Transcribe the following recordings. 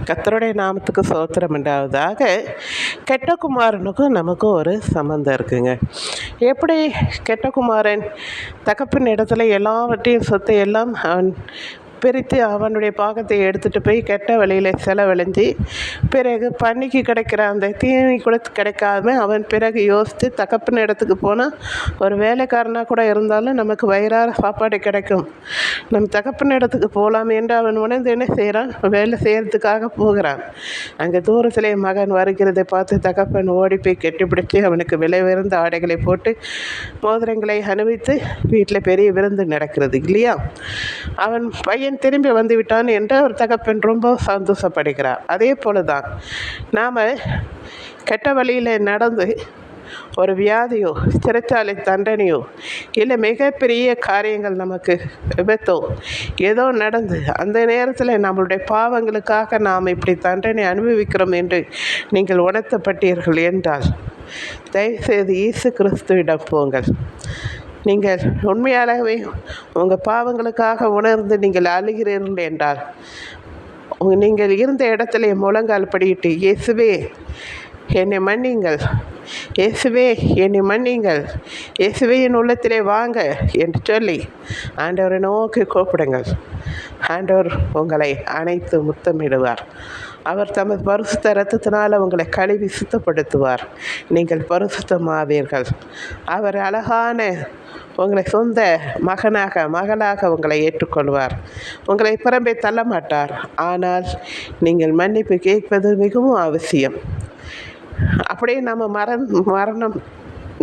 கர்த்தருடைய நாமத்துக்கு ஸ்தோத்திரம் உண்டாவதாக. கெட்ட குமாரனுக்கும் நமக்கும் ஒரு சம்பந்தம் இருக்குங்க. எப்படி கெட்ட குமாரன் தகப்பன் இடத்துல எல்லாவற்றையும் சொத்தை எல்லாம் அவன் பிரித்து அவனுடைய பாகத்தை எடுத்துகிட்டு போய் கெட்ட வழியில் செலவழிஞ்சு பிறகு பன்னிக்கு கிடைக்கிற அந்த தீனி கூட கிடைக்காம அவன் பிறகு யோசித்து தகப்பன் இடத்துக்கு போனால் ஒரு வேலைக்காரனாக கூட இருந்தாலும் நமக்கு வயிறார சாப்பாடு கிடைக்கும், நம்ம தகப்பன் இடத்துக்கு போகலாம் என்று அவன் உணர்ந்து என்ன செய்கிறான், வேலை செய்கிறதுக்காக போகிறான். அங்கே தூரத்திலே மகன் வருகிறதை பார்த்து தகப்பன் ஓடி போய் கெட்டிப்பிடிச்சு அவனுக்கு விலை உயர்ந்த ஆடைகளை போட்டு மோதிரங்களை அணிவித்து வீட்டில் பெரிய விருந்து நடக்கிறது இல்லையா. அவன் பையன் திரும்பி வந்து விட்டான் என்று அவர் தகப்பன் ரொம்ப சந்தோஷப்படுகிறார். அதே போல தான் நாம் கெட்ட வழியில் நடந்து ஒரு வியாதியோ சிறைச்சாலை தண்டனையோ இல்லை மிகப்பெரிய காரியங்கள் நமக்கு விபத்தோ ஏதோ நடந்து அந்த நேரத்தில் நம்மளுடைய பாவங்களுக்காக நாம் இப்படி தண்டனை அனுபவிக்கிறோம் என்று நீங்கள் உணர்த்தப்பட்டீர்கள் என்றால் தயவுசெய்து இயேசு கிறிஸ்துவிடம் போங்கள். நீங்கள் உண்மையாகவே உங்கள் பாவங்களுக்காக உணர்ந்து நீங்கள் அழுகிறீர்கள் என்றால் நீங்கள் இருந்த இடத்துல முழங்கால் படியிட்டு, இயேசுவே என்னை மன்னிங்கள், இயேசுவே என்னை மன்னிங்கள், இயேசுவே என் உள்ளத்திலே வாங்க என்று சொல்லி ஆண்டவரை நோக்கி கூப்பிடுங்கள். ஆண்டவர் உங்களை அணைத்து முத்தமிடுவார். அவர் தமது பரிசுத்த இரத்தத்தினால் உங்களை கழுவி சுத்தப்படுத்துவார். நீங்கள் பரிசுத்தமாவீர்கள். அவர் அழகான உங்களை சொந்த மகளாக உங்களை ஏற்றுக்கொள்வார். உங்களை புறம்பே தள்ள மாட்டார். ஆனால் நீங்கள் மன்னிப்பு கேட்பது மிகவும் அவசியம். அப்படியே நம்ம மரணம்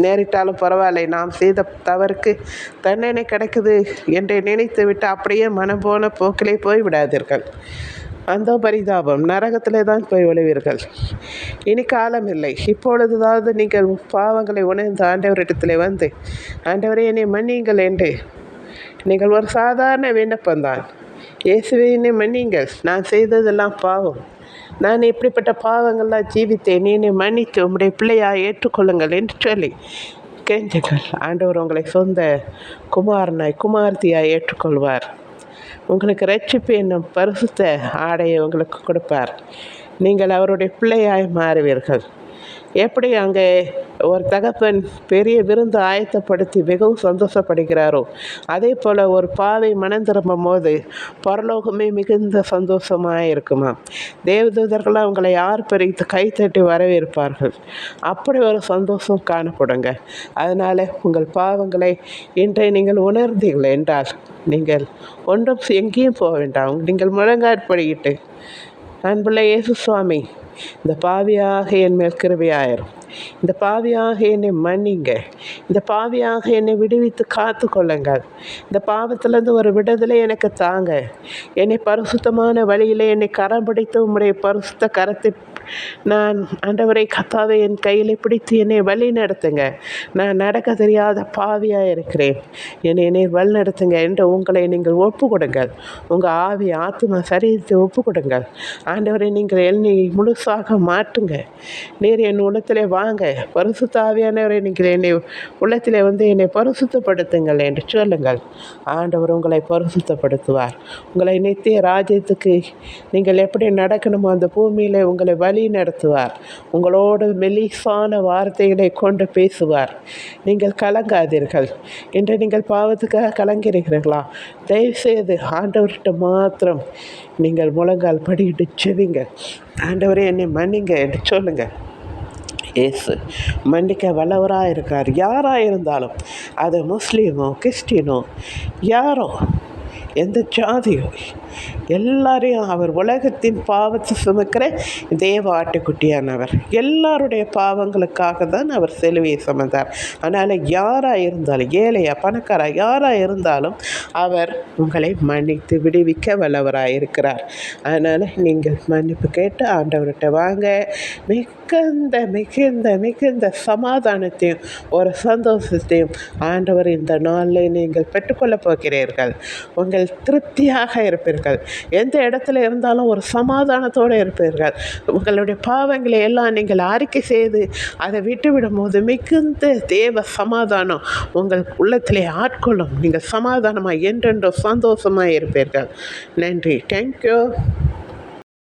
நேரிட்டாலும் பரவாயில்லை, நாம் செய்த தவறுக்கு தண்டனை கிடைக்குது என்று நினைத்து விட்டு அப்படியே மனம் போன போக்கிலே போய்விடாதீர்கள். அந்த பரிதாபம் நரகத்திலே தான் போய் விழுவீர்கள். இனி காலம் இல்லை. இப்பொழுதாவது நீங்கள் பாவங்களை உணர்ந்து ஆண்டவரிடத்தில் வந்து, ஆண்டவரே என்னை மன்னியுங்கள் என்று நீங்கள் ஒரு சாதாரண விண்ணப்பம்தான், இயேசுவே என்னை மன்னியுங்கள், நான் செய்ததெல்லாம் பாவம், நான் இப்படிப்பட்ட பாவங்கள்லாம் ஜீவித்தேன், என்னை மன்னித்து உம்முடைய பிள்ளையாக ஏற்றுக்கொள்ளுங்கள் என்று சொல்லி கெஞ்சுங்கள். ஆண்டவர் உங்களை சொந்த குமார்த்தியாய் ஏற்றுக்கொள்வார். உங்களுக்கு ரட்சிப்பு என்னும் பரிசுத்த ஆடையை உங்களுக்கு கொடுப்பார். நீங்கள் அவருடைய பிள்ளையாய் மாறுவீர்கள். எப்படி அங்கே ஒரு தகப்பன் பெரிய விருந்து ஆயத்தப்படுத்தி மிகவும் சந்தோஷப்படுகிறாரோ, அதே போல் ஒரு பாவை மனம் திரும்பும் போது பரலோகமே மிகுந்த சந்தோஷமாக இருக்குமா. தேவதூதர்களாக உங்களை யார் பிரித்து கைத்தட்டி வரவேற்பார்கள். அப்படி ஒரு சந்தோஷம் காணப்படுங்க. அதனால் உங்கள் பாவங்களை இன்றை நீங்கள் உணர்ந்தீர்கள் என்றால் நீங்கள் ஒன்றும் எங்கேயும் போக வேண்டாம். நீங்கள் முழங்காற்படியிட்டு, அன்புள்ள இயேசு சுவாமி, இந்த பாவியாக என் மேல் கிருபையாயிரும், இந்த பாவியாக என்னை மன்னிங்க, இந்த பாவியாக என்னை விடுவித்து காத்து கொள்ளுங்கள், இந்த பாவத்திலேருந்து ஒரு விடுதலை எனக்கு தாங்க, என்னை பரிசுத்தமான வழியில் என்னை கரம் பிடித்து உம்முடைய பரிசுத்த கரத்தை நான் ஆண்டவரை கத்தாவை என் கையில் பிடித்து என்னை வழி நடத்துங்க, நான் நடக்க தெரியாத பாவியாக இருக்கிறேன், என்னை வழி நடத்துங்க என்று உங்களை நீங்கள் ஒப்பு கொடுங்கள். உங்கள் ஆவி ஆத்மா சரீரத்தை ஒப்பு கொடுங்கள். ஆண்டவரை நீங்கள் என்னை முழுசாக மாற்றுங்க. நீர் என் உள்ளத்திலே வாங்க, பரிசுத்த ஆவியானவரை நீங்கள் என்னை உள்ளத்திலே வந்து என்னை பரிசுத்தப்படுத்துங்கள் என்று சொல்லுங்கள். ஆண்டவர் உங்களை பரிசுத்தப்படுத்துவார். உங்களை நித்திய ராஜ்யத்துக்கு நீங்கள் எப்படி நடக்கணுமோ அந்த பூமியில் உங்களை வழி நடத்துவார். உங்களோடு மெல்லிசான வார்த்தைகளை கொண்டு பேசுவார். நீங்கள் கலங்காதீர்கள். இன்று நீங்கள் பாவத்துக்காக கலங்கிறீர்களா? தயவுசெய்து ஆண்டவர்கிட்ட மாத்திரம் நீங்கள் முழங்கால் படிக்கிட்டு செவிங்க. ஆண்டவரே என்னை மன்னிங்க என்று சொல்லுங்கள். இயேசு மன்னிக்க வல்லவராக இருக்கிறார். யாராக இருந்தாலும், அது முஸ்லீமோ கிறிஸ்டினோ யாரோ எந்த ஜாதியோ எல்லாரையும் அவர் உலகத்தின் பாவத்தை சுமக்கிற தேவ ஆட்டுக்குட்டியானவர். எல்லாருடைய பாவங்களுக்காக தான் அவர் சிலுவையை சுமந்தார். அதனால் யாராக இருந்தாலும், ஏழையா பணக்காரா யாராக இருந்தாலும் அவர் உங்களை மன்னித்து விடுவிக்க வல்லவராக இருக்கிறார். அதனால் நீங்கள் மன்னிப்பு கேட்டு ஆண்டவர்கிட்ட வாங்க. மிகுந்த மிகுந்த மிகுந்த சமாதானத்தையும் ஒரு சந்தோஷத்தையும் ஆண்டவர் இந்த நாளில் நீங்கள் பெற்றுக்கொள்ளப் போகிறீர்கள். உங்கள் திருப்தியாக இருப்பீர்கள். எந்த இடத்துல இருந்தாலும் ஒரு சமாதானத்தோடு இருப்பீர்கள். உங்களுடைய பாவங்களை எல்லாம் நீங்கள் அறிக்கை செய்து அதை விட்டுவிடும் போது மிகுந்த தேவ சமாதானம் உங்கள் உள்ளத்திலே ஆட்கொள்ளும். நீங்கள் சமாதானமாக என்றென்றும் சந்தோஷமாக இருப்பீர்கள். நன்றி. தேங்க்யூ.